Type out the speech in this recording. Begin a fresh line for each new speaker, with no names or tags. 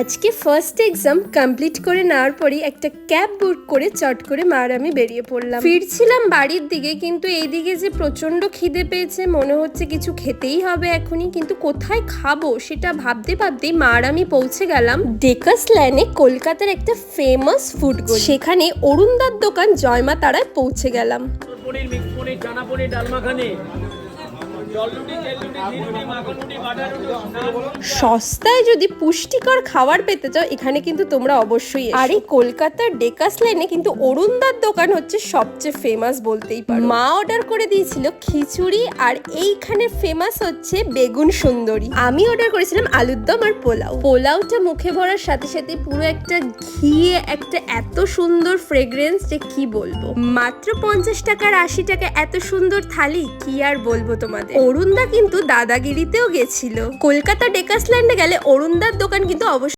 আজকে first exam complete করে নেওয়ার পরই একটা ক্যাব বুক করে চট করে মা আর আমি বেরিয়ে পড়লাম। ফিরছিলাম বাড়ির দিকে, কিন্তু এইদিকে যে প্রচন্ড খিদে পেয়েছে, মনে হচ্ছে কিছু খেতেই হবে এখনই, কিন্তু কোথায় খাবো সেটা ভাবতে ভাবতেই মা আর আমি পৌঁছে গেলাম ডেকাস ল্যানে, কলকাতার একটা ফেমাস ফুড গলি। সেখানে অরুণদার দোকান জয়মা তারায় পৌঁছে গেলাম।
পনির, মিক্স পনির, চানা পনির, ডাল মাখানি,
সস্তায় যদি পুষ্টিকর খাবার পেতে চাও এখানে কিন্তু তোমরা অবশ্যই এসো। আর এই কলকাতার ডেকাস লাইনে কিন্তু অরুণদার দোকান হচ্ছে সবচেয়ে ফেমাস বলতেই পারো। মা অর্ডার করে দিয়েছিল খিচুড়ি, আর এইখানে ফেমাস হচ্ছে বেগুন সুন্দরী। আমি অর্ডার করেছিলাম আলুর দম আর পোলাও। পোলাওটা মুখে ভরার সাথে সাথে পুরো একটা ঘিয়ে একটা এত সুন্দর ফ্রেগ্রেন্স যে কি বলবো। মাত্র 50 টাকার 80 টাকা এত সুন্দর থালি, কি আর বলবো তোমাদের। অরুণদা কিন্তু দাদাগিরিতেও গেছিল। কলকাতা ডেকাস ল্যান্ডে গেলে অরুণদার দোকান কিন্তু অবশ্যই